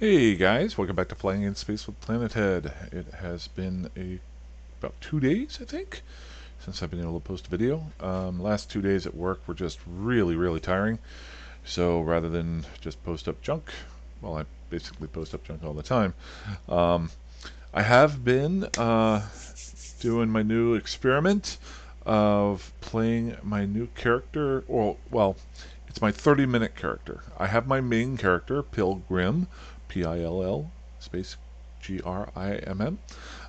Hey guys, welcome back to Flying in Space with PlanetHead. It has been about 2 days, I think, since I've been able to post a video. Last 2 days at work were just really tiring. So rather than just post up junk, well, I basically post up junk all the time. Um, I have been doing my new experiment of playing my new character. Well, it's my 30-minute character. I have my main character, Pilgrim, Pill space Grimm.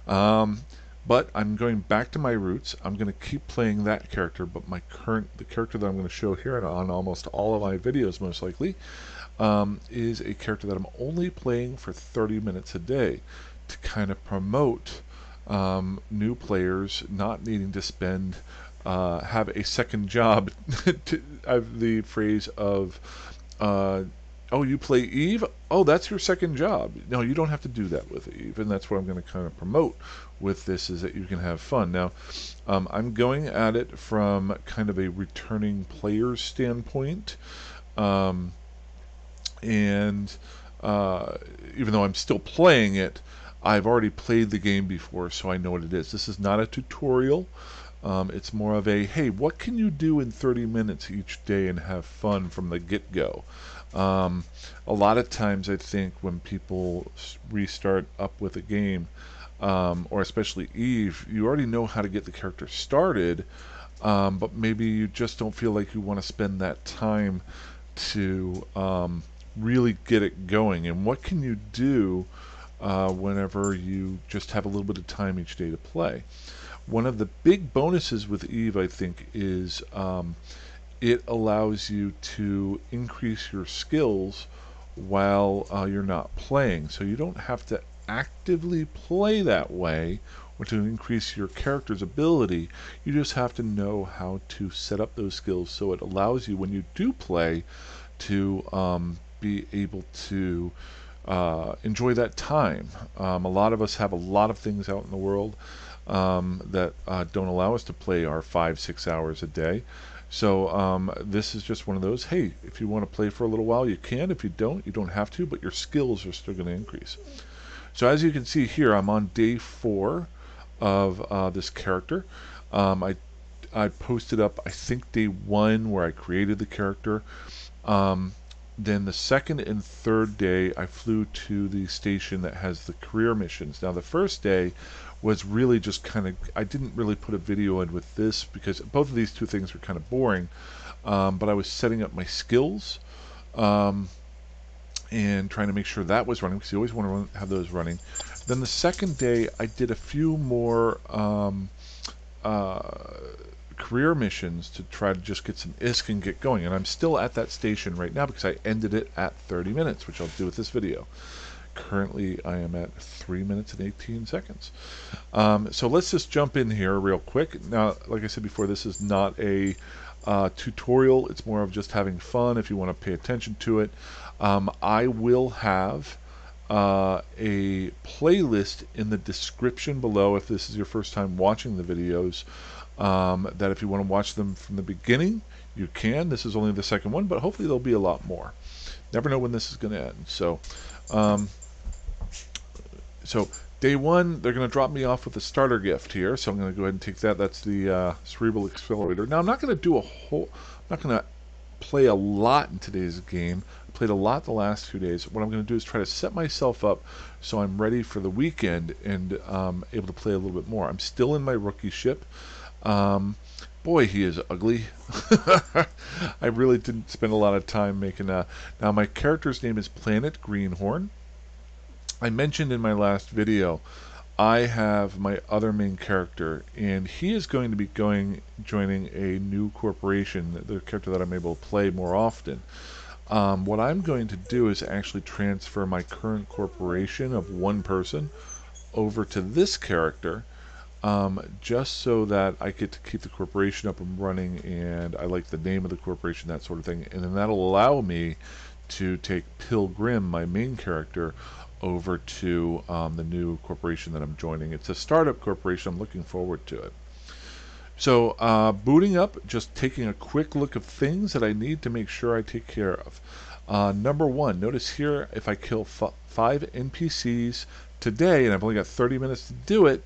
Um, but I'm going back to my roots. I'm going to keep playing that character, but the character that I'm going to show here and on almost all of my videos, most likely, is a character that I'm only playing for 30 minutes a day to kind of promote new players not needing to have a second job. I have the phrase of, oh, you play Eve? Oh, that's your second job. No, you don't have to do that with Eve, and that's what I'm going to kind of promote with this, is that you can have fun. Now, I'm going at it from kind of a returning player's standpoint. Um, and even though I'm still playing it, I've already played the game before, so I know what it is. This is not a tutorial. It's more of a, hey, what can you do in 30 minutes each day and have fun from the get-go? Um, a lot of times I think when people restart up with a game, or especially Eve, you already know how to get the character started, but maybe you just don't feel like you want to spend that time to really get it going. And what can you do whenever you just have a little bit of time each day to play? One of the big bonuses with Eve, I think, is it allows you to increase your skills while you're not playing. So you don't have to actively play that way or to increase your character's ability. You just have to know how to set up those skills so it allows you, when you do play, to be able to enjoy that time. A lot of us have a lot of things out in the world that don't allow us to play our 5-6 hours a day. So this is just one of those, hey, if you want to play for a little while, you can. If you don't, you don't have to, but your skills are still going to increase. So as you can see here, I'm on day 4 of this character. I posted up, I think, day 1 where I created the character. Um, then the second and third day, I flew to the station that has the career missions. Now, the first day was really just kind of, I didn't really put a video in with this because both of these two things were kind of boring, but I was setting up my skills um, and trying to make sure that was running, because you always want to have those running. Then the second day, I did a few more uh, career missions to try to just get some ISK and get going. And I'm still at that station right now because I ended it at 30 minutes, which I'll do with this video. Currently, I am at 3 minutes and 18 seconds. So let's just jump in here real quick. Now, like I said before, this is not a tutorial. It's more of just having fun if you want to pay attention to it. I will have a playlist in the description below if this is your first time watching the videos, that if you want to watch them from the beginning, you can. This is only the second one, but hopefully there'll be a lot more. Never know when this is going to end. Um, so day 1, they're going to drop me off with a starter gift here. So I'm going to go ahead and take that. That's the Cerebral Accelerator. Now I'm not going to do I'm not going to play a lot in today's game. I played a lot the last 2 days. What I'm going to do is try to set myself up so I'm ready for the weekend and able to play a little bit more. I'm still in my rookie ship. Boy, he is ugly. I really didn't spend a lot of time making a... Now, my character's name is Planet Greenhorn. I mentioned in my last video, I have my other main character, and he is going to be joining a new corporation, the character that I'm able to play more often. What I'm going to do is actually transfer my current corporation of one person over to this character, just so that I get to keep the corporation up and running, and I like the name of the corporation, that sort of thing. And then that'll allow me to take Pilgrim, my main character, over to the new corporation that I'm joining. It's a startup corporation. I'm looking forward to it. So booting up, just taking a quick look of things that I need to make sure I take care of. Number one, notice here if I kill 5 NPCs today, and I've only got 30 minutes to do it,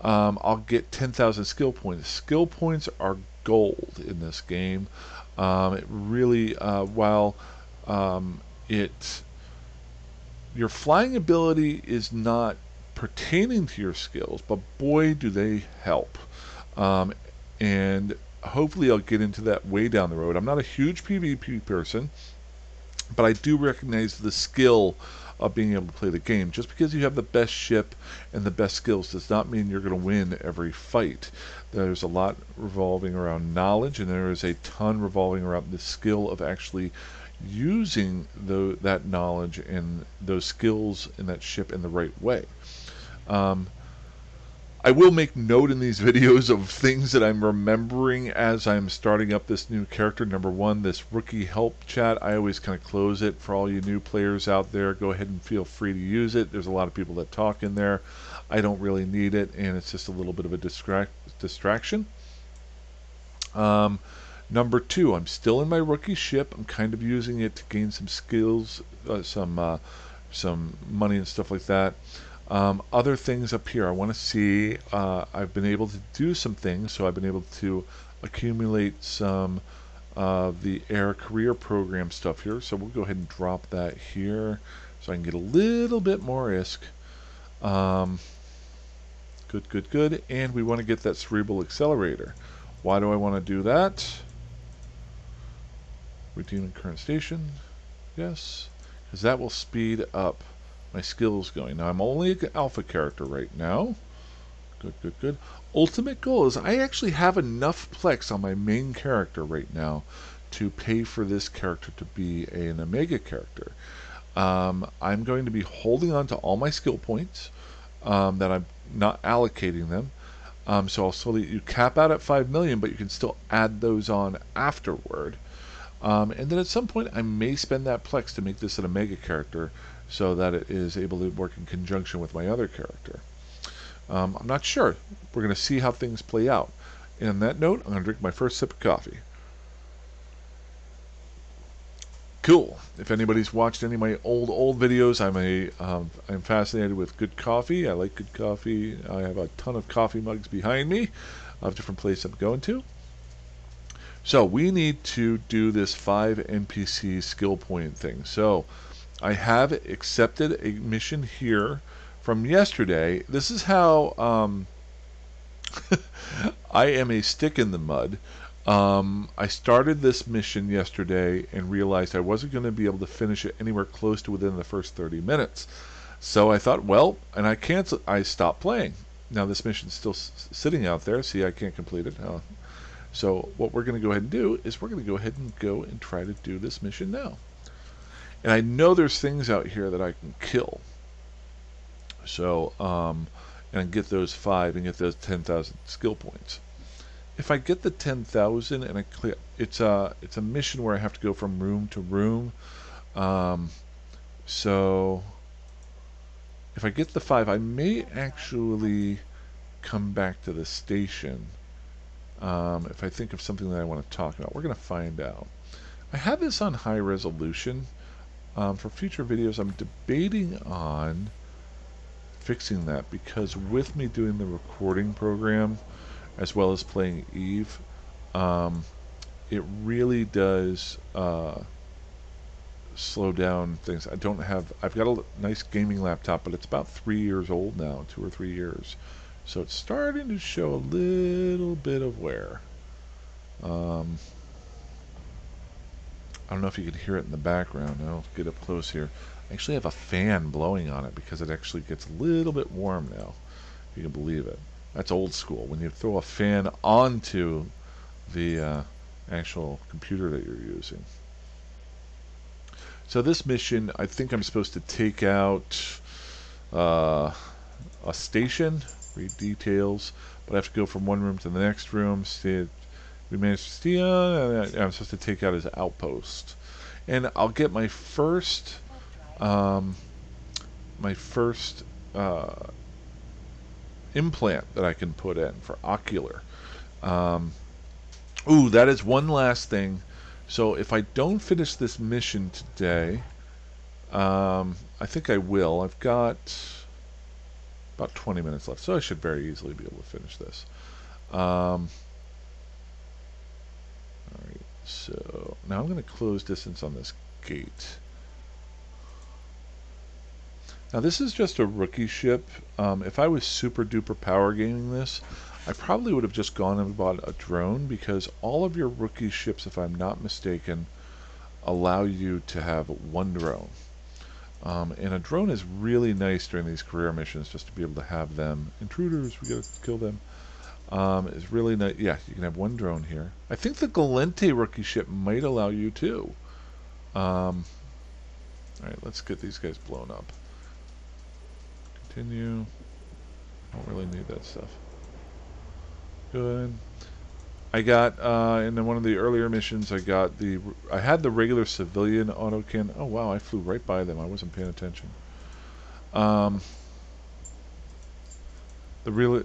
I'll get 10,000 skill points. Skill points are gold in this game. It really, while it your flying ability is not pertaining to your skills, but boy, do they help. And hopefully I'll get into that way down the road. I'm not a huge PvP person, but I do recognize the skill of being able to play the game. Just because you have the best ship and the best skills does not mean you're going to win every fight. There's a lot revolving around knowledge, and there is a ton revolving around the skill of actually using that knowledge and those skills in that ship in the right way. I will make note in these videos of things that I'm remembering as I'm starting up this new character. Number one, this rookie help chat, I always kind of close it for all you new players out there. Go ahead and feel free to use it. There's a lot of people that talk in there. I don't really need it, and it's just a little bit of a distraction. Number two, I'm still in my rookie ship. I'm kind of using it to gain some skills, some money and stuff like that. Other things up here, I want to see, I've been able to do some things, so I've been able to accumulate some of the air career program stuff here. So we'll go ahead and drop that here so I can get a little bit more ISK. Good. And we want to get that cerebral accelerator. Why do I want to do that? Redeem in current station. Yes. Because that will speed up my skills going. Now I'm only an alpha character right now. Good. Ultimate goal is I actually have enough plex on my main character right now to pay for this character to be an Omega character. I'm going to be holding on to all my skill points that I'm not allocating them. So I'll slowly, you cap out at 5 million, but you can still add those on afterward. And then at some point I may spend that plex to make this an Omega character so that it is able to work in conjunction with my other character. I'm not sure. We're going to see how things play out. And on that note, I'm going to drink my first sip of coffee. Cool. If anybody's watched any of my old videos, I'm fascinated with good coffee. I like good coffee. I have a ton of coffee mugs behind me of different places I'm going to. So we need to do this 5 NPC skill point thing. So I have accepted a mission here from yesterday. This is how I am a stick in the mud. I started this mission yesterday and realized I wasn't going to be able to finish it anywhere close to within the first 30 minutes. So I thought, well, and I stopped playing. Now this mission's still sitting out there. See, I can't complete it. So what we're going to go ahead and do is we're going to go ahead and go and try to do this mission now. And I know there's things out here that I can kill. So, and get those 5 and get those 10,000 skill points. If I get the 10,000 and I clear, it's a mission where I have to go from room to room. So if I get the 5, I may actually come back to the station. If I think of something that I want to talk about, we're going to find out. I have this on high resolution. For future videos, I'm debating on fixing that because with me doing the recording program as well as playing Eve, it really does slow down things. I've got a nice gaming laptop, but it's about 3 years old now, 2 or 3 years. So it's starting to show a little bit of wear. I don't know if you can hear it in the background. I'll get up close here. I actually have a fan blowing on it because it actually gets a little bit warm now, if you can believe it. That's old school. When you throw a fan onto the actual computer that you're using. So this mission, I think I'm supposed to take out a station, read details, but I have to go from one room to the next room. We managed to steal, and I'm supposed to take out his outpost. And I'll get my first implant that I can put in for ocular. Ooh, that is one last thing So if I don't finish this mission today, I think I will. I've got about 20 minutes left, so I should very easily be able to finish this. Alright, so now I'm going to close distance on this gate. Now this is just a rookie ship. If I was super duper power gaming this, I probably would have just gone and bought a drone, because all of your rookie ships, if I'm not mistaken, allow you to have one drone. And a drone is really nice during these career missions, just to be able to have them. Intruders, we gotta kill them. Is really nice. Yeah, you can have one drone here. I think the Gallente rookie ship might allow you too. Alright, let's get these guys blown up. Continue. Don't really need that stuff. Good. I got, in one of the earlier missions, I had the regular civilian autocannon. Oh wow, I flew right by them. I wasn't paying attention. The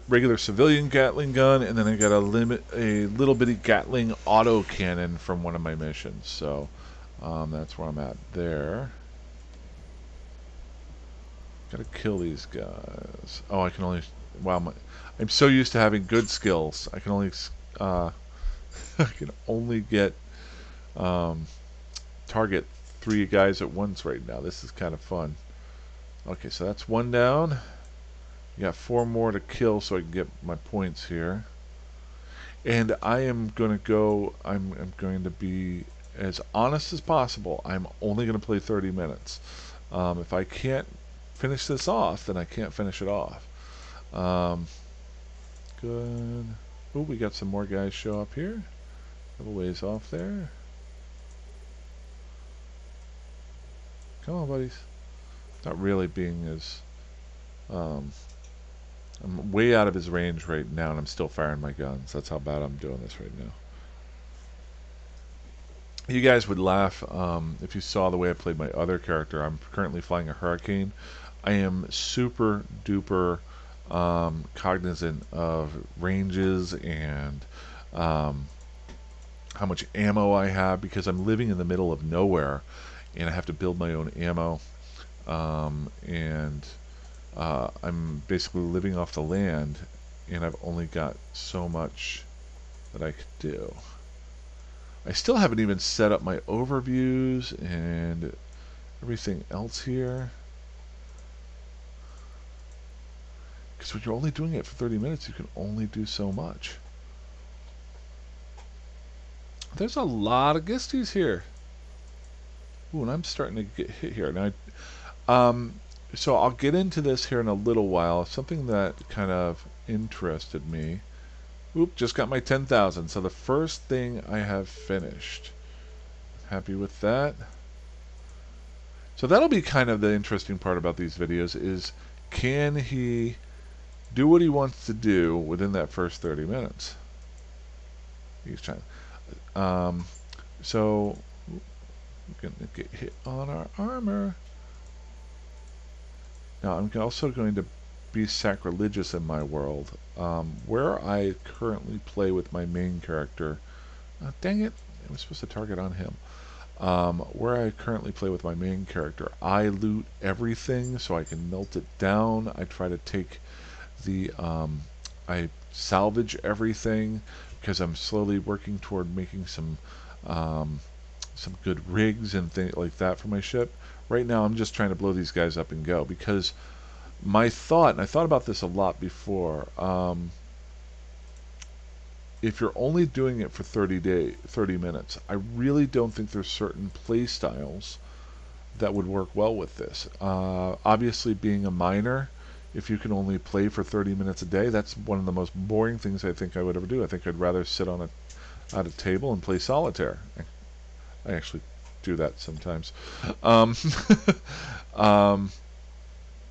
regular civilian Gatling gun, and then I got a little bitty Gatling autocannon from one of my missions. So that's where I'm at there. Gotta kill these guys. Oh, I can only. Wow, I'm so used to having good skills. I can only. I can only get target 3 guys at once right now. This is kind of fun. Okay, so that's 1 down. You got 4 more to kill, so I can get my points here. And I am going to go. I'm going to be as honest as possible. I'm only going to play 30 minutes. If I can't finish this off, then I can't finish it off. Good. Oh, we got some more guys show up here. A little ways off there. Come on, buddies. Not really being as... I'm way out of his range right now, and I'm still firing my guns. That's how bad I'm doing this right now. You guys would laugh if you saw the way I played my other character. I'm currently flying a Hurricane. I am super duper cognizant of ranges and how much ammo I have, because I'm living in the middle of nowhere and I have to build my own ammo, and I'm basically living off the land, and I've only got so much that I could do. I still haven't even set up my overviews and everything else here, because when you're only doing it for 30 minutes, you can only do so much. There's a lot of Gisties here. Ooh, and I'm starting to get hit here. Now, so I'll get into this here in a little while. Something that kind of interested me. Oop, just got my 10,000. So the first thing I have finished. Happy with that. So that'll be kind of the interesting part about these videos, is can he do what he wants to do within that first 30 minutes? He's trying. So we're going to get hit on our armor. Now I'm also going to be sacrilegious in my world. Where I currently play with my main character, dang it, I was supposed to target on him. Where I currently play with my main character, I loot everything so I can melt it down. I try to take the, I salvage everything, because I'm slowly working toward making some good rigs and things like that for my ship. Right now I'm just trying to blow these guys up and go, because my thought, and I thought about this a lot before, if you're only doing it for 30 minutes, I really don't think there's certain play styles that would work well with this. Obviously, being a miner, if you can only play for 30 minutes a day, that's one of the most boring things I think I would ever do. I think I'd rather sit at a table and play solitaire. I actually do that sometimes.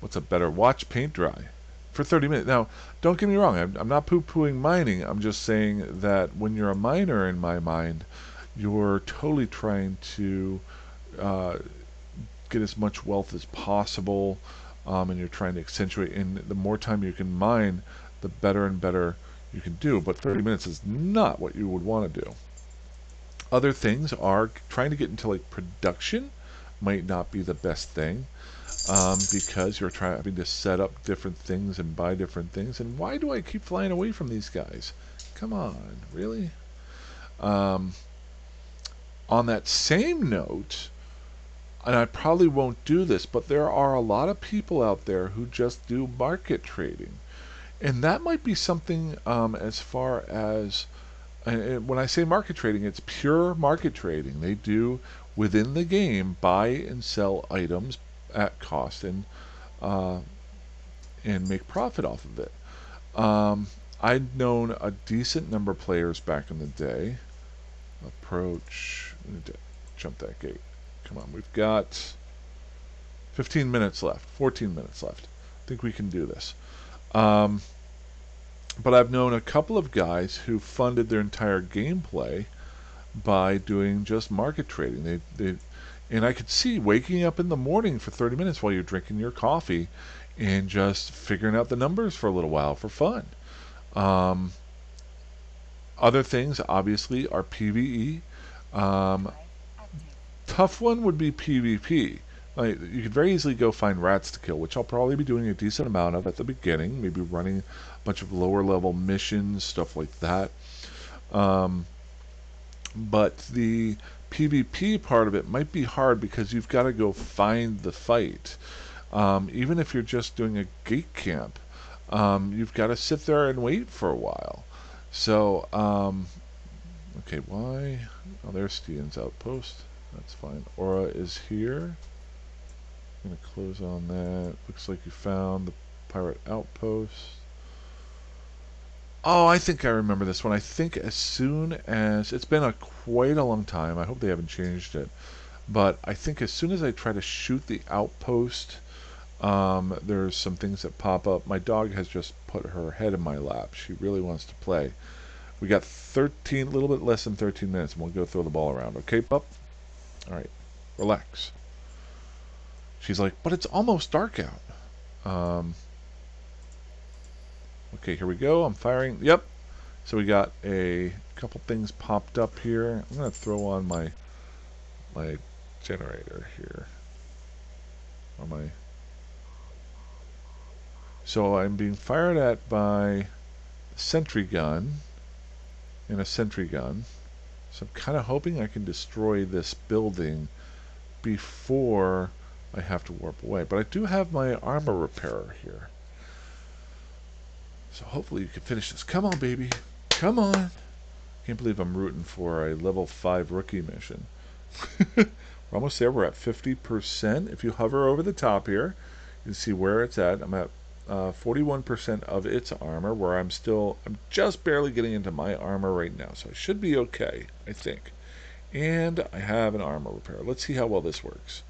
What's a better? Watch paint dry for 30 minutes. Now, don't get me wrong. I'm not poo-pooing mining. I'm just saying that when you're a miner, in my mind, you're totally trying to get as much wealth as possible, and you're trying to accentuate. And the more time you can mine, the better and better you can do. But 30 minutes is not what you would want to do. Other things are trying to get into like production might not be the best thing, because you're having to set up different things and buy different things. And why do I keep flying away from these guys? Come on, really? Um, on that same note, and I probably won't do this, but there are a lot of people out there who just do market trading. And that might be something, as far as, when I say market trading, it's pure market trading. They do within the game buy and sell items at cost uh, and make profit off of it. Um, I'd known a decent number of players back in the day. Approach. Jump that gate. Come on, we've got 15 minutes left, 14 minutes left. I think we can do this. Um, but I've known a couple of guys who funded their entire gameplay by doing just market trading. And I could see waking up in the morning for 30 minutes while you're drinking your coffee and just figuring out the numbers for a little while for fun. Um, Other things, obviously, are PvE. Um, Tough one would be PvP. Like, you could very easily go find rats to kill, which I'll probably be doing a decent amount of at the beginning, maybe running a bunch of lower level missions, stuff like that. Um, but the PvP part of it might be hard because you've got to go find the fight. Even if you're just doing a gate camp, you've got to sit there and wait for a while. So, okay, why? Oh, there's Stian's outpost. That's fine. Aura is here. I'm going to close on that. Looks like you found the pirate outpost. Oh, I think I remember this one. I think as soon as... It's been quite a long time. I hope they haven't changed it. But I think as soon as I try to shoot the outpost, there's some things that pop up. My dog has just put her head in my lap. She really wants to play. We got 13, a little bit less than 13 minutes, and we'll go throw the ball around. Okay, pup? All right, relax. She's like, but it's almost dark out. Okay, here we go. I'm firing. Yep. So we got a couple things popped up here. I'm going to throw on my generator here. On my... So I'm being fired at by a sentry gun and a sentry gun. So I'm kind of hoping I can destroy this building before I have to warp away. But I do have my armor repairer here. So hopefully you can finish this. Come on, baby. Come on. Can't believe I'm rooting for a level 5 rookie mission. We're almost there. We're at 50%. If you hover over the top here, you can see where it's at. I'm at 41% of its armor, where I'm just barely getting into my armor right now. So I should be okay, I think. And I have an armor repair. Let's see how well this works.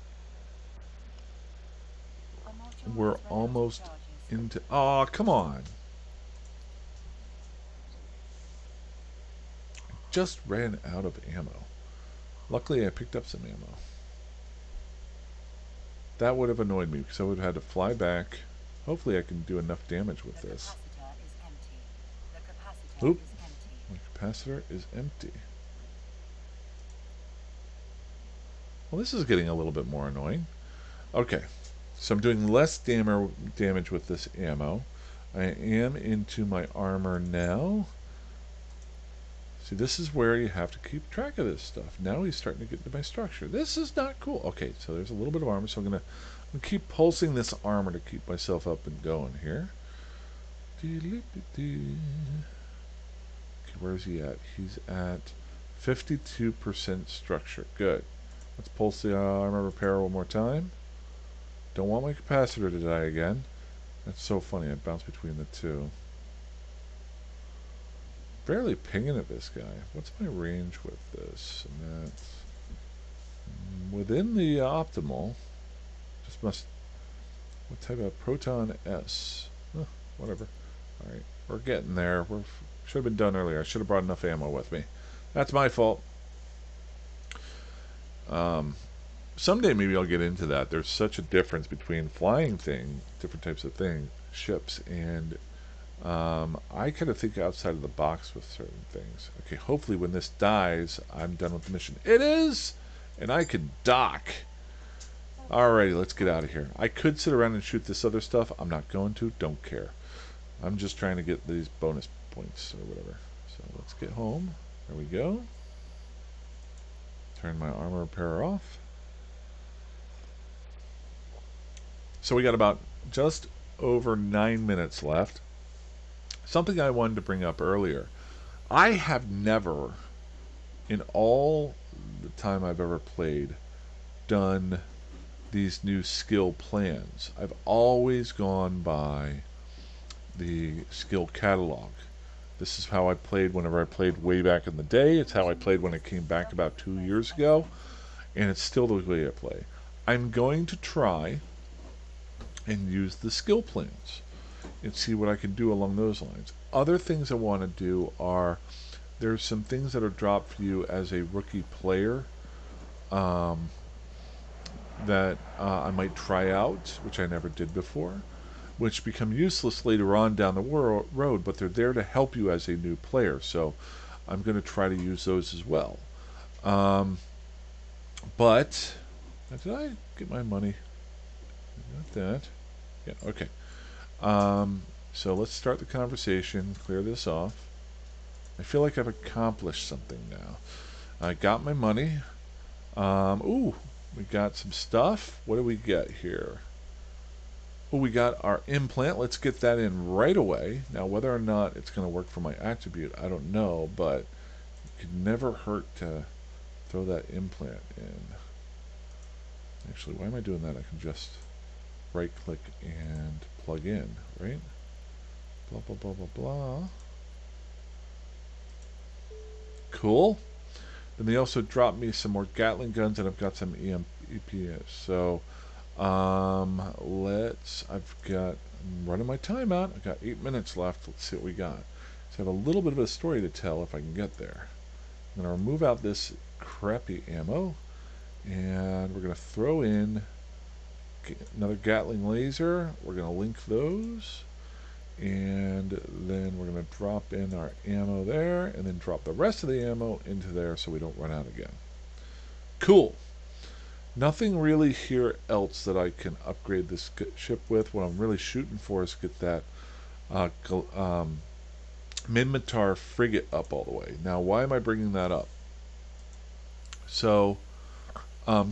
We're almost into... Oh, come on. I just ran out of ammo. Luckily, I picked up some ammo. That would have annoyed me because I would have had to fly back. Hopefully I can do enough damage with this. Oop. My capacitor is empty. Well, this is getting a little bit more annoying. Okay. So I'm doing less damage with this ammo. I am into my armor now. See, this is where you have to keep track of this stuff. Now he's starting to get into my structure. This is not cool. Okay, so there's a little bit of armor, so I'm going to keep pulsing this armor to keep myself up and going here. Okay, where is he at? He's at 52% structure. Good. Let's pulse the armor repair one more time. Don't want my capacitor to die again. That's so funny. I bounce between the two. Barely pinging at this guy. What's my range with this? And that's within the optimal. Just must... What type of proton S? Whatever. Alright, we're getting there. Should have been done earlier. I should have brought enough ammo with me. That's my fault. Someday maybe I'll get into that. There's such a difference between flying things, different types of things, ships, and I kind of think outside of the box with certain things. Okay, hopefully when this dies, I'm done with the mission. It is! And I can dock. Alrighty, let's get out of here. I could sit around and shoot this other stuff. I'm not going to. Don't care. I'm just trying to get these bonus points or whatever. So let's get home. There we go. Turn my armor repairer off. So we got about just over 9 minutes left. Something I wanted to bring up earlier. I have never, in all the time I've ever played, done these new skill plans. I've always gone by the skill catalog. This is how I played whenever I played way back in the day. It's how I played when it came back about 2 years ago. And it's still the way I play. I'm going to try and use the skill plans and see what I can do along those lines. Other things I want to do are, there's some things that are dropped for you as a rookie player that I might try out, which I never did before, which become useless later on down the road, but they're there to help you as a new player. So I'm going to try to use those as well. But did I get my money? Not that. Yeah, okay. So let's start the conversation, clear this off. I feel like I've accomplished something now. I got my money. Ooh, we got some stuff. What do we get here? Oh, we got our implant. Let's get that in right away. Now, whether or not it's going to work for my attribute, I don't know, but it could never hurt to throw that implant in. Actually, why am I doing that? I can just right-click and plug in, right? Blah, blah, blah, blah, blah. Cool. And they also dropped me some more Gatling guns, and I've got some EPS. So, I'm running my time out. I've got 8 minutes left. Let's see what we got. So I have a little bit of a story to tell if I can get there. I'm going to remove out this crappy ammo, and we're going to throw in another Gatling laser. We're going to link those, and then we're going to drop in our ammo there, and then drop the rest of the ammo into there so we don't run out again. Cool. Nothing really here else that I can upgrade this ship with. What I'm really shooting for is get that Minmatar frigate up all the way. Now, why am I bringing that up? So,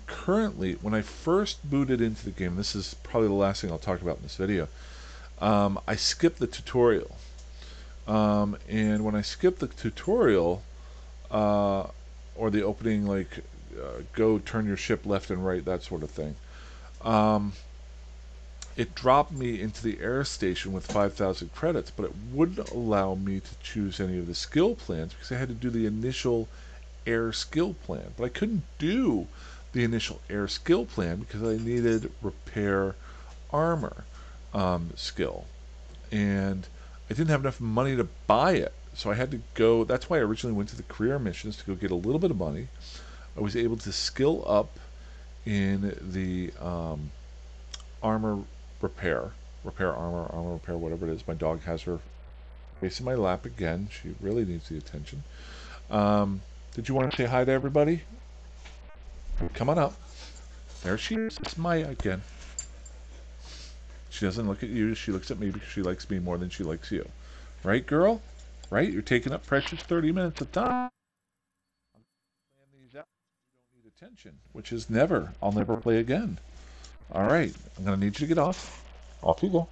currently, when I first booted into the game, this is probably the last thing I'll talk about in this video, I skipped the tutorial. And when I skipped the tutorial, or the opening, like, go turn your ship left and right, that sort of thing, it dropped me into the air station with 5,000 credits, but it wouldn't allow me to choose any of the skill plans because I had to do the initial air skill plan. But I couldn't do the initial air skill plan because I needed repair armor skill, and I didn't have enough money to buy it, so I had to go. That's why I originally went to the career missions, to go get a little bit of money. I was able to skill up in the armor repair, armor repair, whatever it is. My dog has her face in my lap again. She really needs the attention. Did you want to say hi to everybody? Come on up. There she is. It's Maya again. She doesn't look at you. She looks at me because she likes me more than she likes you. Right, girl? Right? You're taking up precious 30 minutes of time. Attention, which is never. I'll never play again. All right, I'm gonna need you to get off. Off you go.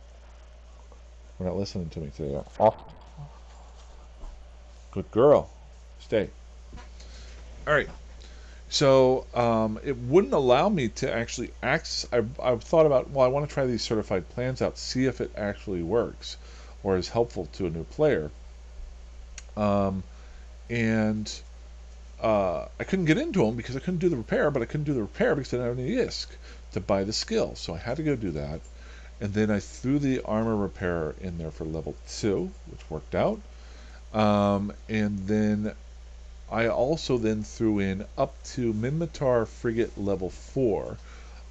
We're not listening to me today. Off. Good girl. Stay. All right. So it wouldn't allow me to actually access. I've thought about, well, I want to try these certified plans out, see if it actually works or is helpful to a new player. And I couldn't get into them because I couldn't do the repair, but I couldn't do the repair because I didn't have any ISK to buy the skill. So I had to go do that. And then I threw the armor repairer in there for level 2, which worked out. And then I also then threw in up to Minmatar frigate level 4.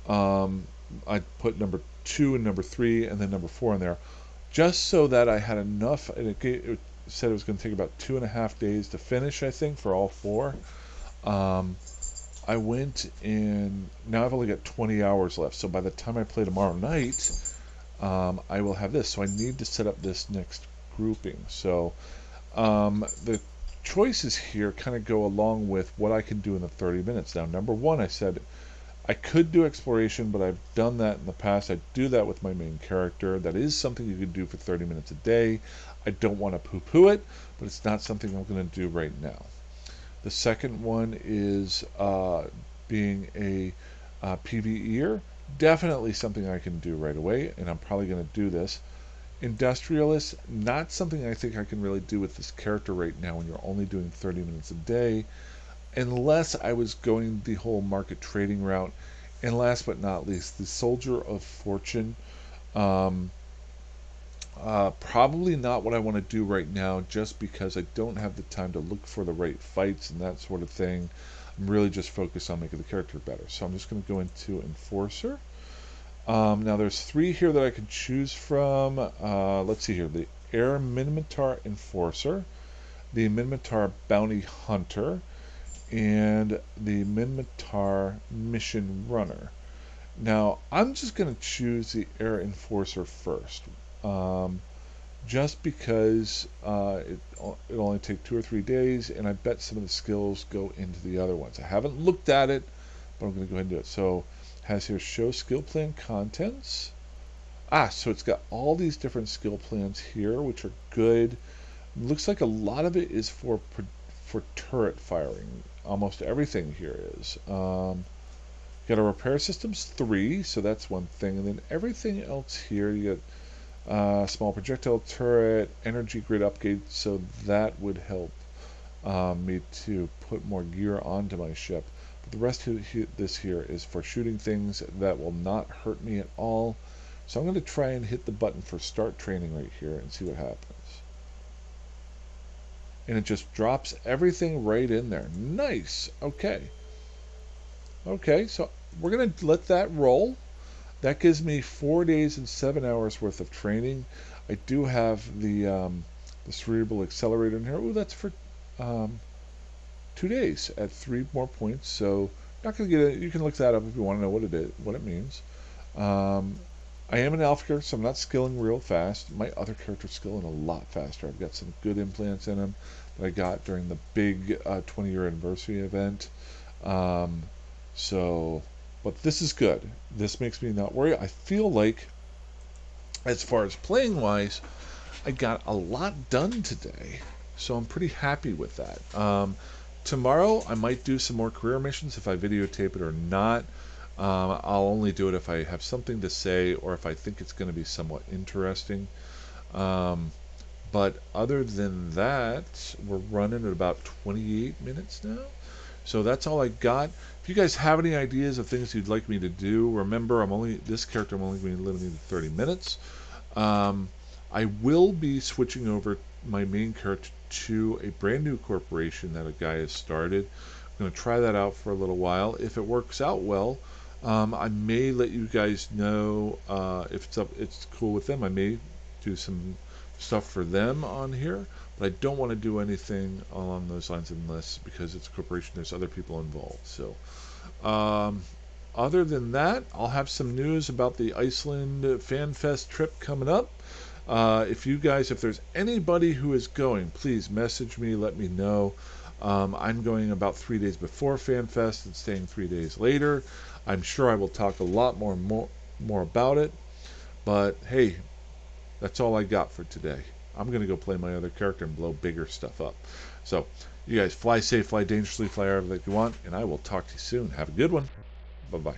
I put number 2 and number 3 and then number 4 in there just so that I had enough. And it said it was going to take about 2.5 days to finish, I think, for all four. Um, I went in. Now I've only got 20 hours left. So by the time I play tomorrow night, I will have this. So I need to set up this next grouping. So the choices here kind of go along with what I can do in the 30 minutes. Now, number one, I said I could do exploration, but I've done that in the past. I do that with my main character. That is something you can do for 30 minutes a day. I don't want to poo-poo it, but it's not something I'm going to do right now. The second one is being a PvEer. Definitely something I can do right away, and I'm probably going to do this. Industrialist, not something I think I can really do with this character right now when you're only doing 30 minutes a day, unless I was going the whole market trading route. And last but not least, the Soldier of Fortune. Probably not what I want to do right now, just because I don't have the time to look for the right fights and that sort of thing. I'm really just focused on making the character better. So I'm just going to go into Enforcer. Now there's 3 here that I can choose from. Let's see here. The Air Minmatar Enforcer, the Minmatar Bounty Hunter, and the Minmatar Mission Runner. Now I'm just going to choose the Air Enforcer first. Just because it'll only take 2 or 3 days, and I bet some of the skills go into the other ones. I haven't looked at it, but I'm going to go ahead and do it. So has here show skill plan contents. So it's got all these different skill plans here, which are good. Looks like a lot of it is for turret firing. Almost everything here is. Got a repair systems 3, so that's one thing, and then everything else here you got small projectile turret, energy grid upgrade, so that would help me to put more gear onto my ship. But the rest of this here is for shooting things that will not hurt me at all. So I'm going to try and hit the button for start training right here and see what happens. And it just drops everything right in there. Nice. Okay. Okay, so we're going to let that roll. That gives me 4 days and 7 hours worth of training. I do have the cerebral accelerator in here. Oh, that's for 2 days at 3 more points. So not going to get it. You can look that up if you want to know what it is, what it means. I am an alpha character, so I'm not skilling real fast. My other character's skilling a lot faster. I've got some good implants in him that I got during the big 20-year anniversary event. But this is good. This makes me not worry. I feel like, as far as playing wise, I got a lot done today, so I'm pretty happy with that. Tomorrow I might do some more career missions if I videotape it or not. I'll only do it if I have something to say or if I think it's going to be somewhat interesting. But other than that, we're running at about 28 minutes now. So that's all I got. If you guys have any ideas of things you'd like me to do, remember this character I'm only going to be limited to 30 minutes. I will be switching over my main character to a brand new corporation that a guy has started. I'm going to try that out for a little while. If it works out well, I may let you guys know if it's cool with them. I may do some stuff for them on here, but I don't want to do anything along those lines unless, because it's a corporation, there's other people involved. So other than that, I'll have some news about the Iceland Fan Fest trip coming up. If there's anybody who is going, please message me, let me know. I'm going about 3 days before FanFest and staying 3 days later. I'm sure I will talk a lot more about it. But hey, that's all I got for today. I'm going to go play my other character and blow bigger stuff up. So, you guys fly safe, fly dangerously, fly however you want, and I will talk to you soon. Have a good one. Bye-bye.